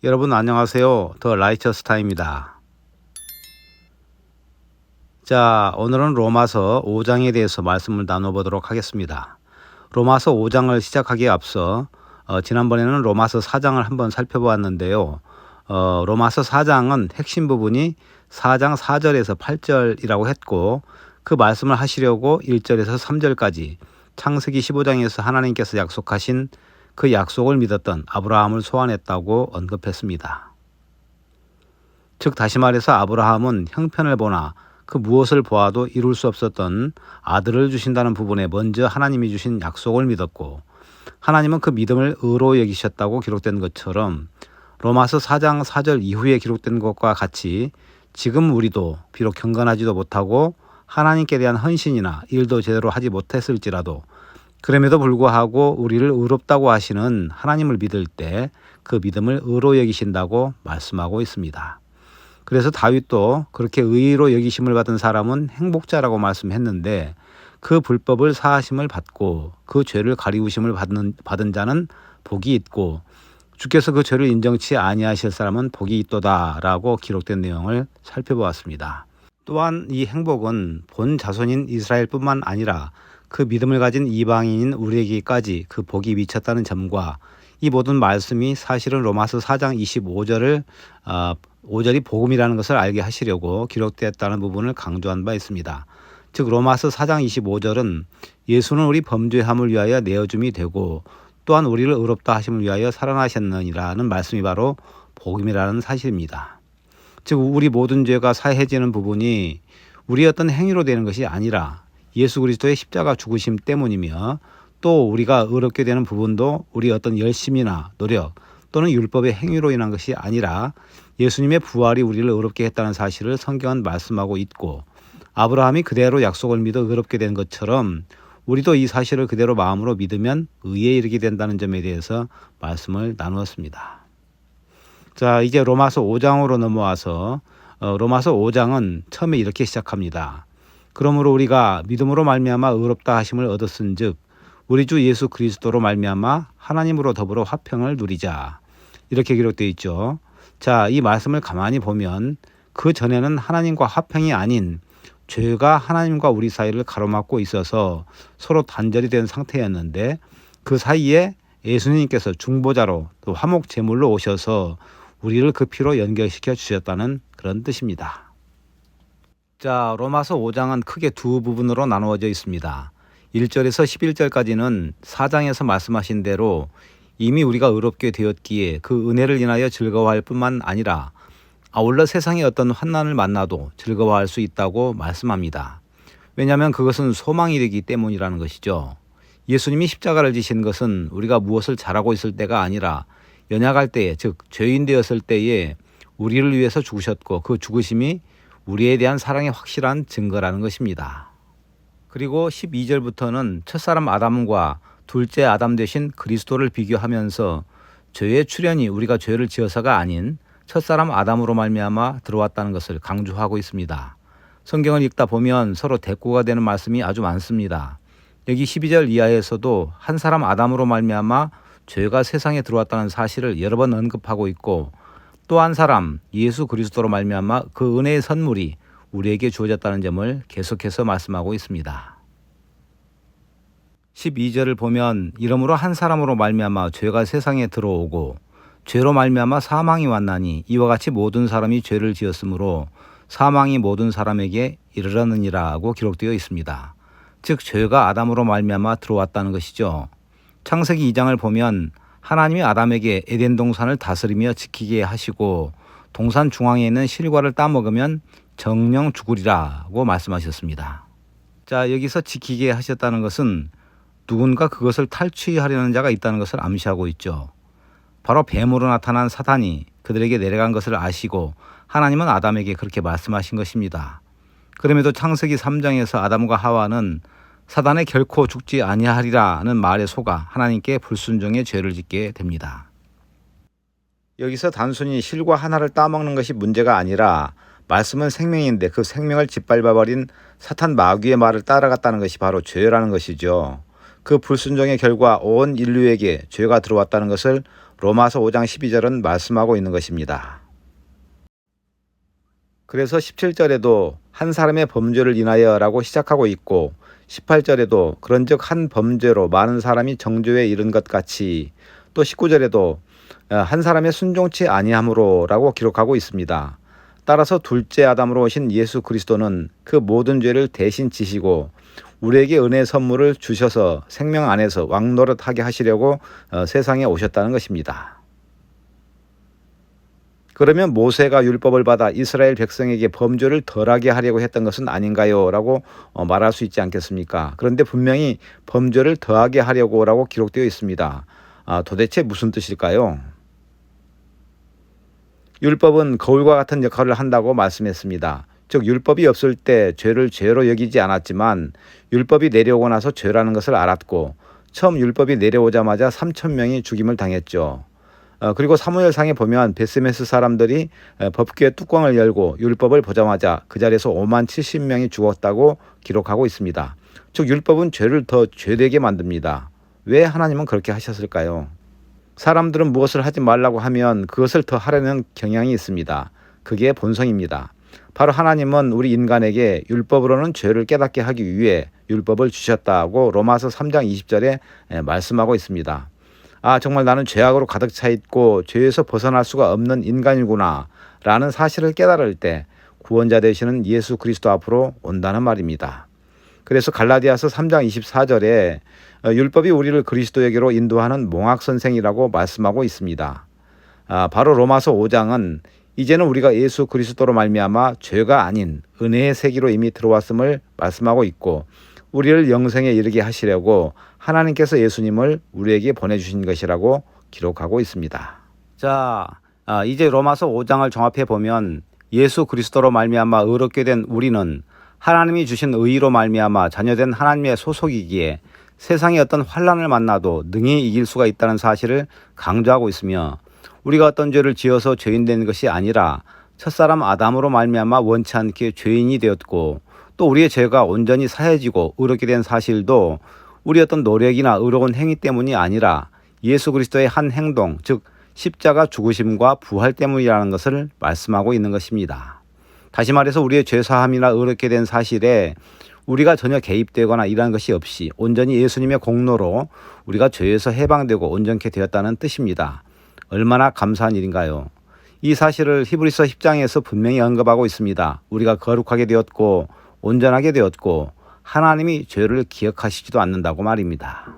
여러분 안녕하세요. 더 라이처스타입니다. 자, 오늘은 로마서 5장에 대해서 말씀을 나눠보도록 하겠습니다. 로마서 5장을 시작하기에 앞서 지난번에는 로마서 4장을 한번 살펴보았는데요. 로마서 4장은 핵심 부분이 4장 4절에서 8절이라고 했고, 그 말씀을 하시려고 1절에서 3절까지 창세기 15장에서 하나님께서 약속하신 그 약속을 믿었던 아브라함을 소환했다고 언급했습니다. 즉 다시 말해서 아브라함은 형편을 보나 그 무엇을 보아도 이룰 수 없었던 아들을 주신다는 부분에 먼저 하나님이 주신 약속을 믿었고, 하나님은 그 믿음을 의로 여기셨다고 기록된 것처럼 로마서 4장 4절 이후에 기록된 것과 같이 지금 우리도 비록 경건하지도 못하고 하나님께 대한 헌신이나 일도 제대로 하지 못했을지라도 그럼에도 불구하고 우리를 의롭다고 하시는 하나님을 믿을 때 그 믿음을 의로 여기신다고 말씀하고 있습니다. 그래서 다윗도 그렇게 의로 여기심을 받은 사람은 행복자라고 말씀했는데, 그 불법을 사하심을 받고 그 죄를 가리우심을 받은 자는 복이 있고 주께서 그 죄를 인정치 아니하실 사람은 복이 있도다라고 기록된 내용을 살펴보았습니다. 또한 이 행복은 본 자손인 이스라엘뿐만 아니라 그 믿음을 가진 이방인인 우리에게까지 그 복이 미쳤다는 점과, 이 모든 말씀이 사실은 로마서 4장 25절을 5절이 복음이라는 것을 알게 하시려고 기록되었다는 부분을 강조한 바 있습니다. 즉 로마서 4장 25절은 예수는 우리 범죄함을 위하여 내어줌이 되고 또한 우리를 의롭다 하심을 위하여 살아나셨느니라는 말씀이 바로 복음이라는 사실입니다. 즉 우리 모든 죄가 사해지는 부분이 우리의 어떤 행위로 되는 것이 아니라 예수 그리스도의 십자가 죽으심 때문이며, 또 우리가 의롭게 되는 부분도 우리의 어떤 열심이나 노력 또는 율법의 행위로 인한 것이 아니라 예수님의 부활이 우리를 의롭게 했다는 사실을 성경은 말씀하고 있고, 아브라함이 그대로 약속을 믿어 의롭게 된 것처럼 우리도 이 사실을 그대로 마음으로 믿으면 의에 이르게 된다는 점에 대해서 말씀을 나누었습니다. 자, 이제 로마서 5장으로 넘어와서 로마서 5장은 처음에 이렇게 시작합니다. 그러므로 우리가 믿음으로 말미암아 의롭다 하심을 얻었은즉 우리 주 예수 그리스도로 말미암아 하나님으로 더불어 화평을 누리자, 이렇게 기록되어 있죠. 자, 이 말씀을 가만히 보면 그 전에는 하나님과 화평이 아닌 죄가 하나님과 우리 사이를 가로막고 있어서 서로 단절이 된 상태였는데, 그 사이에 예수님께서 중보자로 또 화목 제물로 오셔서 우리를 그 피로 연결시켜 주셨다는 그런 뜻입니다. 자, 로마서 5장은 크게 두 부분으로 나누어져 있습니다. 1절에서 11절까지는 4장에서 말씀하신 대로 이미 우리가 의롭게 되었기에 그 은혜를 인하여 즐거워할 뿐만 아니라 아울러 세상의 어떤 환난을 만나도 즐거워할 수 있다고 말씀합니다. 왜냐하면 그것은 소망이 되기 때문이라는 것이죠. 예수님이 십자가를 지신 것은 우리가 무엇을 잘하고 있을 때가 아니라 연약할 때에, 즉 죄인 되었을 때에 우리를 위해서 죽으셨고, 그 죽으심이 우리에 대한 사랑의 확실한 증거라는 것입니다. 그리고 12절부터는 첫사람 아담과 둘째 아담 되신 그리스도를 비교하면서 죄의 출현이 우리가 죄를 지어서가 아닌 첫사람 아담으로 말미암아 들어왔다는 것을 강조하고 있습니다. 성경을 읽다 보면 서로 대꾸가 되는 말씀이 아주 많습니다. 여기 12절 이하에서도 한 사람 아담으로 말미암아 죄가 세상에 들어왔다는 사실을 여러 번 언급하고 있고, 또 한 사람 예수 그리스도로 말미암아 그 은혜의 선물이 우리에게 주어졌다는 점을 계속해서 말씀하고 있습니다. 12절을 보면 이러므로 한 사람으로 말미암아 죄가 세상에 들어오고 죄로 말미암아 사망이 왔나니 이와 같이 모든 사람이 죄를 지었으므로 사망이 모든 사람에게 이르렀느니라고 기록되어 있습니다. 즉 죄가 아담으로 말미암아 들어왔다는 것이죠. 창세기 2장을 보면 하나님이 아담에게 에덴 동산을 다스리며 지키게 하시고 동산 중앙에 있는 실과를 따먹으면 정령 죽으리라고 말씀하셨습니다. 자, 여기서 지키게 하셨다는 것은 누군가 그것을 탈취하려는 자가 있다는 것을 암시하고 있죠. 바로 뱀으로 나타난 사탄이 그들에게 내려간 것을 아시고 하나님은 아담에게 그렇게 말씀하신 것입니다. 그럼에도 창세기 3장에서 아담과 하와는 사단에 결코 죽지 아니하리라는 말에 속아 하나님께 불순종의 죄를 짓게 됩니다. 여기서 단순히 실과 하나를 따먹는 것이 문제가 아니라 말씀은 생명인데 그 생명을 짓밟아버린 사탄 마귀의 말을 따라갔다는 것이 바로 죄라는 것이죠. 그 불순종의 결과 온 인류에게 죄가 들어왔다는 것을 로마서 5장 12절은 말씀하고 있는 것입니다. 그래서 17절에도 한 사람의 범죄를 인하여라고 시작하고 있고 18절에도 그런즉 한 범죄로 많은 사람이 정죄에 이른 것 같이 또 19절에도 한 사람의 순종치 아니함으로라고 기록하고 있습니다. 따라서 둘째 아담으로 오신 예수 그리스도는 그 모든 죄를 대신 지시고 우리에게 은혜의 선물을 주셔서 생명 안에서 왕노릇하게 하시려고 세상에 오셨다는 것입니다. 그러면 모세가 율법을 받아 이스라엘 백성에게 범죄를 덜하게 하려고 했던 것은 아닌가요? 라고 말할 수 있지 않겠습니까? 그런데 분명히 범죄를 더하게 하려고 라고 기록되어 있습니다. 도대체 무슨 뜻일까요? 율법은 거울과 같은 역할을 한다고 말씀했습니다. 즉 율법이 없을 때 죄를 죄로 여기지 않았지만 율법이 내려오고 나서 죄라는 것을 알았고 처음 율법이 내려오자마자 3,000명이 죽임을 당했죠. 그리고 사무엘상에 보면 베스메스 사람들이 법궤 뚜껑을 열고 율법을 보자마자 그 자리에서 5만 70명이 죽었다고 기록하고 있습니다. 즉 율법은 죄를 더 죄되게 만듭니다. 왜 하나님은 그렇게 하셨을까요? 사람들은 무엇을 하지 말라고 하면 그것을 더 하려는 경향이 있습니다. 그게 본성입니다. 바로 하나님은 우리 인간에게 율법으로는 죄를 깨닫게 하기 위해 율법을 주셨다고 로마서 3장 20절에 말씀하고 있습니다. 정말 나는 죄악으로 가득 차 있고 죄에서 벗어날 수가 없는 인간이구나 라는 사실을 깨달을 때 구원자 되시는 예수 그리스도 앞으로 온다는 말입니다. 그래서 갈라디아서 3장 24절에 율법이 우리를 그리스도에게로 인도하는 몽학선생이라고 말씀하고 있습니다. 바로 로마서 5장은 이제는 우리가 예수 그리스도로 말미암아 죄가 아닌 은혜의 세계로 이미 들어왔음을 말씀하고 있고 우리를 영생에 이르게 하시려고 하나님께서 예수님을 우리에게 보내주신 것이라고 기록하고 있습니다. 자, 이제 로마서 5장을 종합해 보면 예수 그리스도로 말미암아 의롭게 된 우리는 하나님이 주신 의로 말미암아 자녀된 하나님의 소속이기에 세상의 어떤 환난을 만나도 능히 이길 수가 있다는 사실을 강조하고 있으며 우리가 어떤 죄를 지어서 죄인 된 것이 아니라 첫사람 아담으로 말미암아 원치 않게 죄인이 되었고 또 우리의 죄가 온전히 사해지고 의롭게 된 사실도 우리 어떤 노력이나 의로운 행위 때문이 아니라 예수 그리스도의 한 행동, 즉 십자가 죽으심과 부활 때문이라는 것을 말씀하고 있는 것입니다. 다시 말해서 우리의 죄사함이나 의롭게 된 사실에 우리가 전혀 개입되거나 일하는 것이 없이 온전히 예수님의 공로로 우리가 죄에서 해방되고 온전케 되었다는 뜻입니다. 얼마나 감사한 일인가요? 이 사실을 히브리서 10장에서 분명히 언급하고 있습니다. 우리가 거룩하게 되었고 온전하게 되었고 하나님이 죄를 기억하시지도 않는다고 말입니다.